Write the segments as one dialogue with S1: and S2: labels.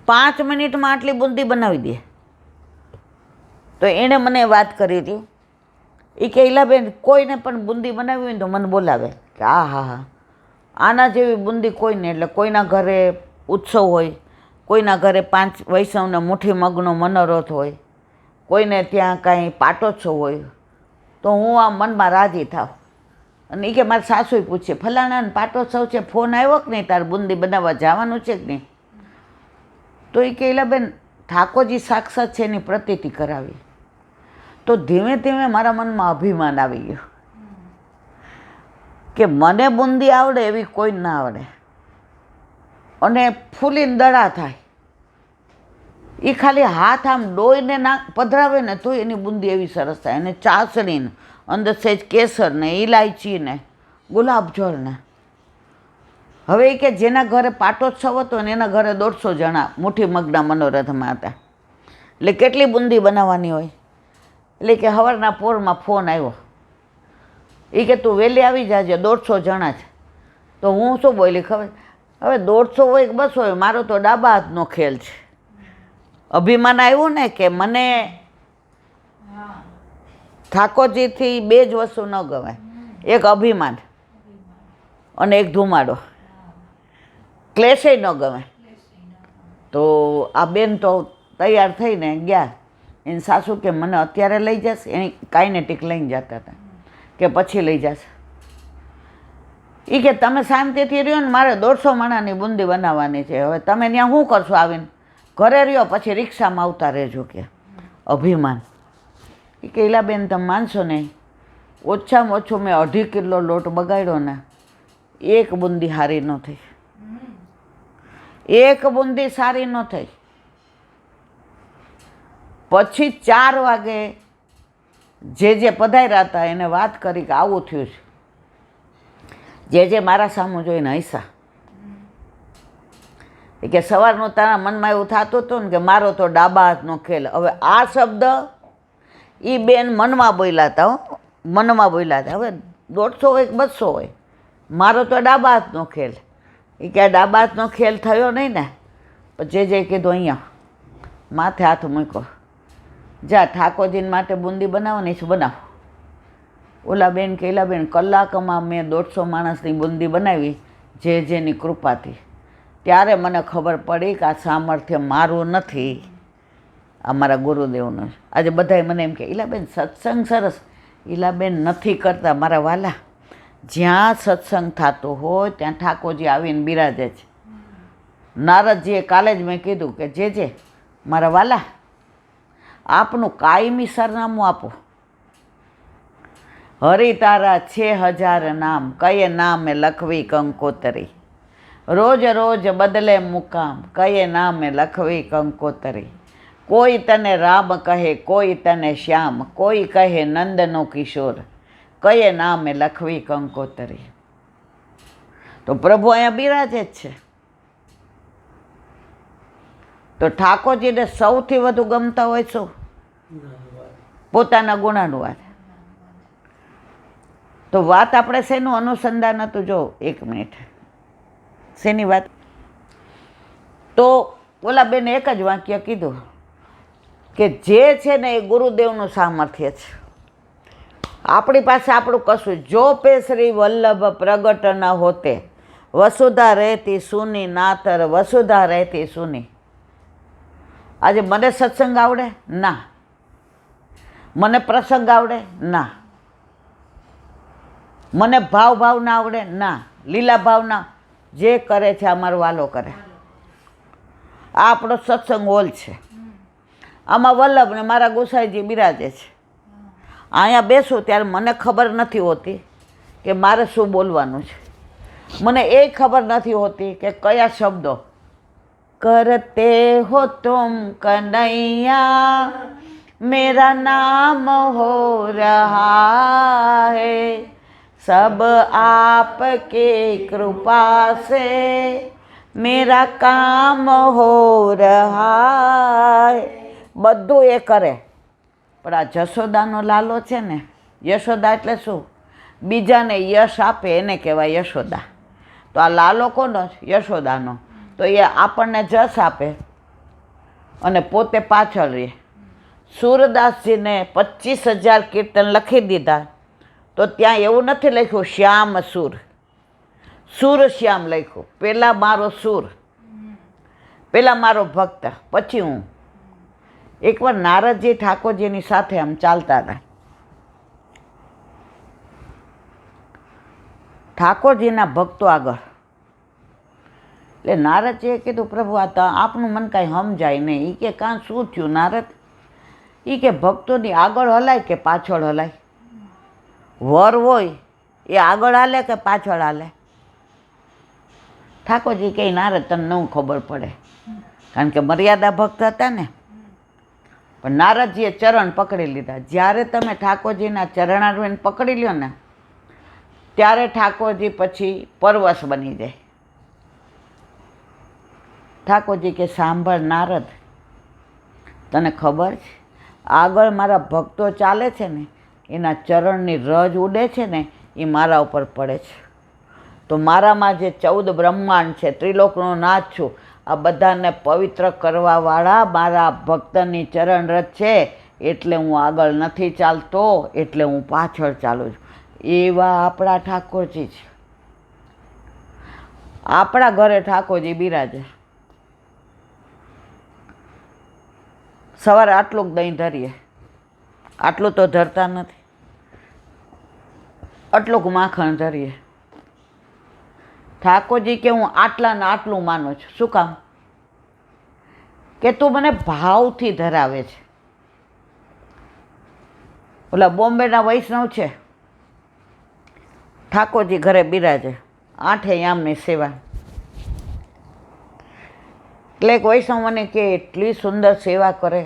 S1: 5 મિનિટમાં આટલી બુંદી બનાવી દે. તો એણે મને વાત કરી હતી. એ કે ઈલાબેન કોઈને પણ બુંદી બનાવી હોય ને તો મને બોલાવે કે હા આના જેવી બુંદી કોઈ નહીં. એટલે કોઈના ઘરે ઉત્સવ હોય, કોઈના ઘરે 5 વૈષ્ણવને મુઠ્ઠી મગનો મનોરથ હોય, કોઈને ત્યાં કાંઈ પાટોત્સવ હોય, તો હું આ મનમાં રાજી થાવ. અને એ કે મારા સાસુએ પૂછે ફલાણાને પાટોત્સવ છે, ફોન આવ્યો કે નહીં, તારે બુંદી બનાવવા જવાનું છે કે નહીં? તો એ કે ઈલાબેન ઠાકોરજી સાક્ષાત છે એની પ્રતીતિ કરાવી. તો ધીમે ધીમે મારા મનમાં અભિમાન આવી ગયું કે મને બુંદી આવડે એવી કોઈ ના આવડે. અને ફૂલીને દડા થાય. એ ખાલી હાથ આમ ડોઈને પધરાવે ને તો એની બુંદી એવી સરસ થાય. અને ચાસણીને અંદર સહેજ કેસર ને ઇલાયચી ને ગુલાબજળ ને. હવે એ કે જેના ઘરે પાટોત્સવ હતો ને એના ઘરે 150 જણા મુઠ્ઠી મગના મનોરથમાં હતા. એટલે કેટલી બુંદી બનાવવાની હોય? એટલે કે સવારના પોરમાં ફોન આવ્યો. એ કે તું વહેલી આવી જાજે, 150 જણા છે. તો હું શું બોલી ખબર? હવે 150 હોય કે 200 હોય, મારો તો ડાબા હાથનો ખેલ છે. અભિમાન આવ્યું ને કે મને ઠાકોરજીથી 2 જ વસ્તુ ન ગમે, એક અભિમાન અને એક ધુમાડો. ક્લેશય ન ગમે. તો આ બેન તો તૈયાર થઈને ગયા. એની સાસુ કે મને અત્યારે લઈ જશે? એની કાઇનેટિક લઈને જતા હતા કે પછી લઈ જશે. એ કે તમે શાંતિથી રહ્યો ને, મારે 150 માણાની બુંદી બનાવવાની છે. હવે તમે ત્યાં શું કરશો? આવીને ઘરે રહ્યો, પછી રિક્ષામાં આવતા રહેજો. કે અભિમાન. એ કે ઈલાબેન તમે માનશો નહીં, ઓછામાં ઓછું મેં 2.5 કિલો લોટ બગાડ્યો ને, એક બુંદી સારી ન થઈ. એક બુંદી સારી ન થઈ. પછી 4 વાગે જે પધાર્યા હતા એને વાત કરી કે આવું થયું છે. જે મારા સામું જોઈને હૈસા. કે સવારનું તારા મનમાં એવું થતું હતું ને કે મારો તો ડાબા હાથનો ખેલ. હવે આ શબ્દ એ બેન મનમાં બોલ્યા હતા. મનમાં બોલ્યા હતા. હવે 150 હોય કે 200 હોય, મારો તો ડાબા હાથનો ખેલ. એ કે ડાબા હાથનો ખેલ થયો નહીં ને. પછી જે કીધું અહીંયા માથે હાથ મૂક્યો, જા ઠાકોરજીને માટે બુંદી બનાવવાની છે, બનાવો. ઓલા બેન કે ઈલાબેન કલાકમાં મેં 150 માણસની બુંદી બનાવી જેની કૃપાથી. ત્યારે મને ખબર પડી કે આ સામર્થ્ય મારું નથી, આ મારા ગુરુદેવનું. આજે બધાએ મને એમ કે ઈલાબેન સત્સંગ સરસ. ઈલાબેન નથી કરતા મારા વાલા. જ્યાં સત્સંગ થતો હોય ત્યાં ઠાકોરજી આવીને બિરાજે છે. નારદજીએ કાલે જ મેં કીધું કે જે મારા વાલા આપનું કાયમી સરનામું આપો. હરિ તારા 6000 નામ, કયે નામે લખવી કંકોતરી. રોજ રોજ બદલે મુકામ, કયે નામે લખવી કંકોતરી. કોઈ તને રામ કહે, કોઈ તને શ્યામ, કોઈ કહે નંદનો કિશોર, કયે નામે લખવી કંકોતરી. તો પ્રભુ અહીંયા બિરાજે જ છે. તો ઠાકોરજીને સૌથી વધુ ગમતા હોય શું? પોતાના ગુણાનુવાદ. તો વાત આપણે શેનું અનુસંધાન હતું? જો 1 મિનિટ, શેની વાત? તો ઓલા બેને એક જ વાક્ય કીધું કે જે છે ને એ ગુરુદેવનું સામર્થ્ય છે. આપણી પાસે આપણું કશું. જો પે શ્રી વલ્લભ પ્રગટ ન હોતે, વસુધા રહેતી સુની નાતર, વસુધા રહેતી સુની. આજે મને સત્સંગ આવડે? ના. મને પ્રસંગ આવડે? ના. મને ભાવ ના આવડે? ના. લીલા ભાવના જે કરે છે અમારો વાલો કરે. આ આપણો સત્સંગ હોલ છે. આમાં વલ્લભ ને મારા ગોસાઈજી બિરાજે છે. અહીંયા બેસું ત્યારે મને ખબર નથી હોતી કે મારે શું બોલવાનું છે. મને એ ખબર નથી હોતી કે કયા શબ્દો. કરતે હો તુમ કનૈયા, मेरा नाम हो रहा है, सब आपके कृपा से मेरा કામ હો રહા હૈ. બધું એ કરે. પણ આ જશોદાનો લાલો છે ને, યશોદા એટલે શું? બીજાને યશ આપે એને કહેવાય યશોદા. તો આ લાલો કોનો? યશોદાનો. તો એ આપણને જશ આપે અને પોતે પાછળ રહે. સૂરદાસજીને 25,000 કીર્તન લખી દીધા તો ત્યાં એવું નથી લખ્યું શ્યામ સૂર, સૂર શ્યામ લખ્યું. પહેલાં મારો સૂર, પહેલાં મારો ભક્ત, પછી હું. એકવાર નારદજી ઠાકોરજીની સાથે આમ ચાલતા હતા. ઠાકોરજીના ભક્તો આગળ. એટલે નારદજીએ કીધું પ્રભુ આ તો આપનું મન કાંઈ સમજાય નહીં. એ કે કાં શું થયું નારદ? એ કે ભક્તોની આગળ હલાય કે પાછળ હલાય? વર હોય એ આગળ હાલે કે પાછળ હાલે? ઠાકોરજી કહે નારદ તને ન ખબર પડે, કારણ કે મર્યાદા ભક્ત હતા ને. પણ નારદજીએ ચરણ પકડી લીધા. જ્યારે તમે ઠાકોરજીના ચરણારવિંદ પકડી લ્યો ને ત્યારે ઠાકોરજી પછી પરવશ બની જાય. ઠાકોરજી કે સાંભળ નારદ, તને ખબર છે આગળ મારા ભક્તો ચાલે છે ને એના ચરણની રજ ઉડે છે ને એ મારા ઉપર પડે છે. તો મારામાં જે 14 બ્રહ્માંડ છે, ત્રિલોકનો નાથ છું, આ બધાને પવિત્ર કરવાવાળા મારા ભક્તની ચરણ રજ છે. એટલે હું આગળ નથી ચાલતો, એટલે હું પાછળ ચાલું છું. એવા આપણા ઠાકોરજી છે. આપણા ઘરે ઠાકોરજી બિરાજે. સવારે આટલું દહીં ધરીએ, આટલું તો ધરતા નથી. આટલું માખણ ધરીએ. ઠાકોરજી કે હું આટલા ને આટલું માનું છું. શું કામ? કે તું મને ભાવથી ધરાવે છે. ઓલા બોમ્બેના વૈષ્ણવ છે, ઠાકોરજી ઘરે બિરાજે, 8 યામની સેવા. એટલે એક વૈષ્ણવ મને કે એટલી સુંદર સેવા કરે.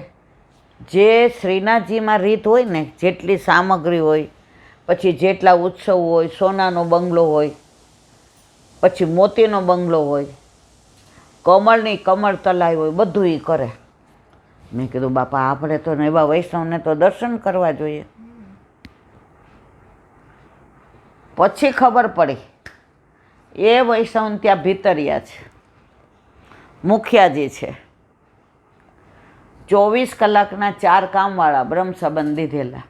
S1: જે શ્રીનાથજીમાં રીત હોય ને, જેટલી સામગ્રી હોય, પછી જેટલા ઉત્સવ હોય, સોનાનો બંગલો હોય, પછી મોતીનો બંગલો હોય, કમળની કમળ તલાઈ હોય, બધું એ કરે. મેં કીધું બાપા આપણે તો એવા વૈષ્ણવને તો દર્શન કરવા જોઈએ. પછી ખબર પડી એ વૈષ્ણવ ત્યાં ભીતરિયા છે, મુખિયાજી છે. 24 કલાકના 4 કામવાળા બ્રહ્મ સંબંધ દીધેલા.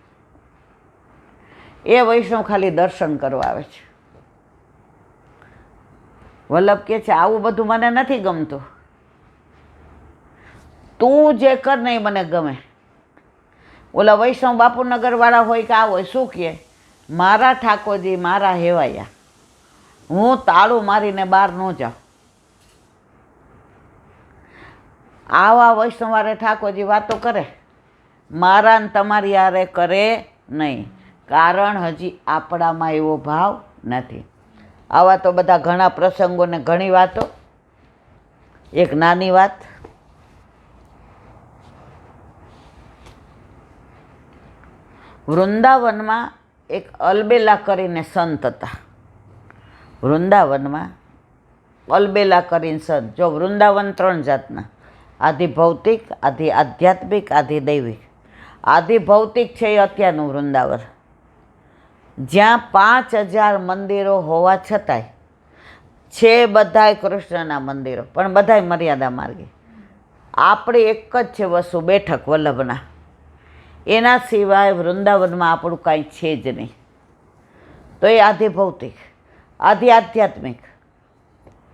S1: એ વૈષ્ણવ ખાલી દર્શન કરવા આવે છે. વલ્લભ કહે છે આવું બધું મને નથી ગમતું. તું જે કર ને એ મને ગમે. ઓલા વૈષ્ણવ બાપુનગરવાળા હોય કે આ હોય, શું કહે? મારા ઠાકોરજી મારા હેવાયા, હું તાળું મારીને બહાર ન જાઉં. આવા વૈષ્ણવારે ઠાકોરજી વાતો કરે, મારા ને તમારી યારે કરે નહીં. કારણ હજી આપણામાં એવો ભાવ નથી. આવા તો બધા ઘણા પ્રસંગોને ઘણી વાતો. એક નાની વાત. વૃંદાવનમાં એક અલબેલા કરીને સંત હતા. વૃંદાવનમાં અલબેલા કરીને સંત. જો વૃંદાવન 3 જાતના, આધિ ભૌતિક, આધિ આધ્યાત્મિક, આધિ દૈવિક. આધિ ભૌતિક છે એ અત્યારનું વૃંદાવન, જ્યાં 5000 મંદિરો હોવા છતાંય છે બધાય કૃષ્ણના મંદિરો, પણ બધાય મર્યાદા માર્ગે. આપણે એક જ છે વસ્તુ, બેઠક વલ્લભના. એના સિવાય વૃંદાવનમાં આપણું કાંઈ છે જ નહીં. તો એ આધિ ભૌતિક. આધિ આધ્યાત્મિક,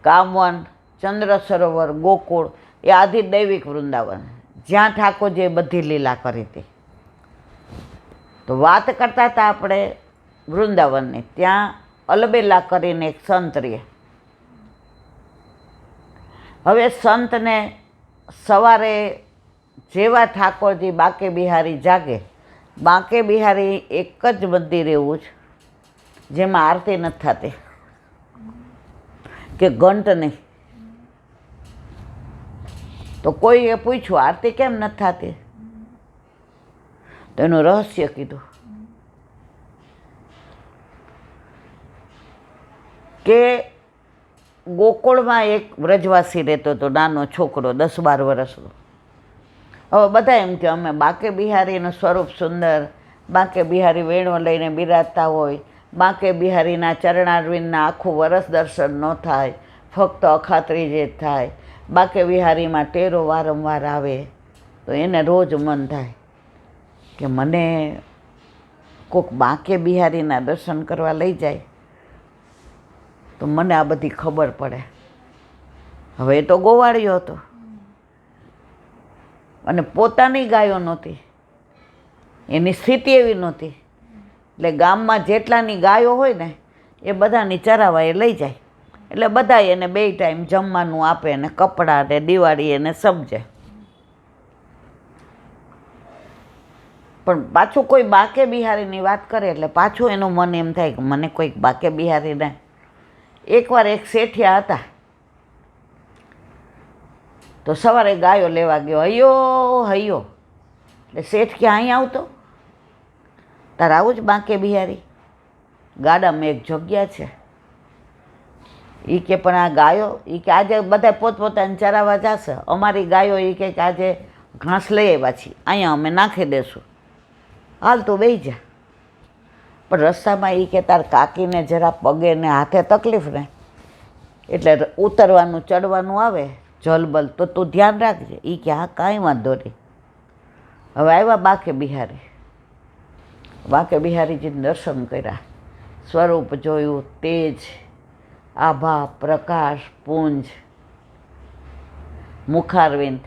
S1: કામવન, ચંદ્ર સરોવર, ગોકુળ, એ આધિ દૈવિક વૃંદાવન, જ્યાં ઠાકોરજીએ બધી લીલા કરી હતી. તો વાત કરતા હતા આપણે વૃંદાવનની. ત્યાં અલબેલા કરીને એક સંત રહે. હવે સંતને સવારે જેવા ઠાકોરજી બાંકે બિહારી જાગે, બાંકે બિહારી એક જ મંદિર એવું છે જેમાં આરતી નથી થતી કે ઘંટ નહીં. તો કોઈએ પૂછ્યું આરતી કેમ નથી થતી? તો એનું રહસ્ય કીધું કે ગોકુળમાં એક વ્રજવાસી રહેતો હતો, નાનો છોકરો 10-12 વર્ષનો. હવે બધા એમ કે અમે બાંકે બિહારીનું સ્વરૂપ સુંદર, બાંકે બિહારી વેણો લઈને બિરાજતા હોય, બાંકે બિહારીના ચરણારવિંદના આખું વરસ દર્શન ન થાય, ફક્ત અખાત્રીજે જ થાય, બાંકે બિહારીમાં ટેરો વારંવાર આવે, તો એને રોજ મન થાય કે મને કોઈક બાંકે બિહારીના દર્શન કરવા લઈ જાય તો મને આ બધી ખબર પડે. હવે એ તો ગોવાળિયો હતો અને પોતાની ગાયો નહોતી, એની સ્થિતિ એવી નહોતી, એટલે ગામમાં જેટલાની ગાયો હોય ને એ બધાની ચરાવવા એ લઈ જાય, એટલે બધા એને 2 ટાઈમ જમવાનું આપે ને કપડાં ને દિવાળી એને સમજે. પણ પાછું કોઈ બાંકે બિહારીની વાત કરે એટલે પાછું એનું મન એમ થાય કે મને કોઈક બાંકે બિહારીને. એકવાર એક શેઠિયા હતા તો સવારે ગાયો લેવા ગયો, હૈયો હૈયો, એટલે શેઠ કે અહીં આવતો, તારે આવું જ બાંકે બિહારી, ગાડામાં એક જગ્યા છે. એ કે પણ આ ગાયો, એ કે આજે બધા પોતપોતાને ચરાવવા જશે, અમારી ગાયો એ કે આજે ઘાસ લઈ આવ્યા છીએ, અહીંયા અમે નાખી દેશું, હાલ તું બેસી જા. પણ રસ્તામાં એ કે તાર કાકીને જરા પગે ને હાથે તકલીફ ને, એટલે ઉતરવાનું ચડવાનું આવે જલબલ, તો તું ધ્યાન રાખજે. એ કે હા કાંઈ વાંધો નહીં. હવે આવ્યા બાંકે બિહારી, બાંકે બિહારીજીને દર્શન કર્યા, સ્વરૂપ જોયું, તેજ, આભા, પ્રકાશ, પુંજ, મુખારવિંદ,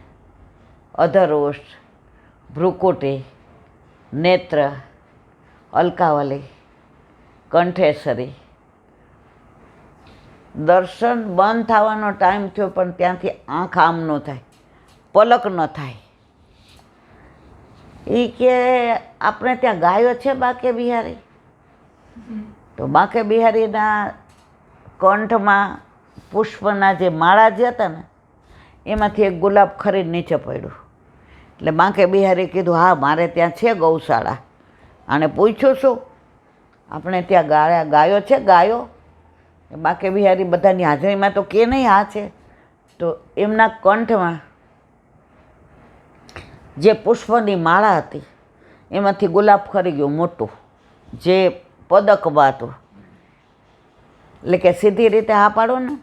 S1: અધરોષ્ટ, ભ્રુકુટી, નેત્ર, અલકાવલી, કંઠેશ્વરી. દર્શન બંધ થવાનો ટાઈમ થયો પણ ત્યાંથી આંખ આમ ન થાય, પલક ન થાય. એ કે આપણે ત્યાં ગાયો છે બાંકે બિહારી? તો બાંકે બિહારીના કંઠમાં પુષ્પના જે માળા જે હતા ને એમાંથી એક ગુલાબ ખરીદ નીચે પડ્યું. એટલે બાંકે બિહારી કીધું હા મારે ત્યાં છે ગૌશાળા. આને પૂછ્યું શું, આપણે ત્યાં ગાયો છે ગાયો? બાંકે બિહારી બધાની હાજરીમાં તો કે નહીં હા છે. તો એમના કંઠમાં જે પુષ્પની માળા હતી એમાંથી ગુલાબ ખરી ગયું મોટું, જે પદકમાં હતું. એટલે કે સીધી રીતે હા પાડો ને.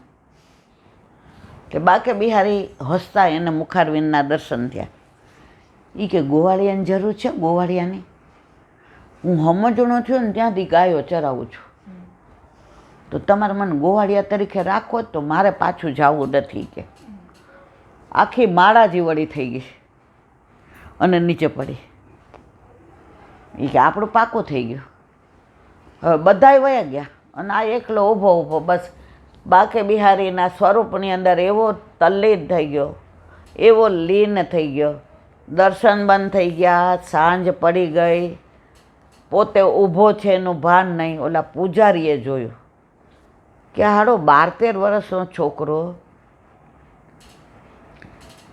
S1: કે બાંકે બિહારી હસતા એને મુખારવિંદના દર્શન થયા. એ કે ગોવાળિયાની જરૂર છે, ગોવાળિયાની? હું સમજણો થયો ને ત્યાંથી ગાયો ચરાવું છું, તો તમારે મને ગોવાળિયા તરીકે રાખો તો મારે પાછું જવું નથી. કે આખી માળા જીવડી થઈ ગઈ અને નીચે પડી. એ કે આપણું પાકું થઈ ગયું. હવે બધાય વયા ગયા અને આ એકલો ઊભો ઊભો બસ બાંકે બિહારીના સ્વરૂપની અંદર એવો તલ્લીન થઈ ગયો, એવો લીન થઈ ગયો. દર્શન બંધ થઈ ગયા, સાંજ પડી ગઈ, પોતે ઊભો છે એનું ભાન નહીં. ઓલા પૂજારીએ જોયું કે હાડો 12-13 વર્ષનો છોકરો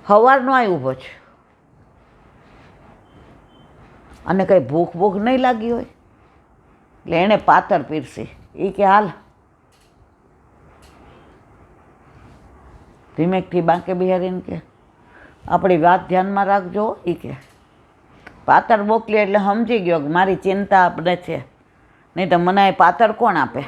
S1: સવારનો અહીં ઊભો છે અને કંઈ ભૂખ ભૂખ નહીં લાગી હોય. એટલે એણે પાતળ પીરસી. એ કે હાલ. ધીમેકથી બાંકે બિહારીને કે આપણી વાત ધ્યાનમાં રાખજો. એ કે પાતળ મોકલી એટલે સમજી ગયો કે મારી ચિંતા આપણે છે, નહીં તો મને પાતળ કોણ આપે?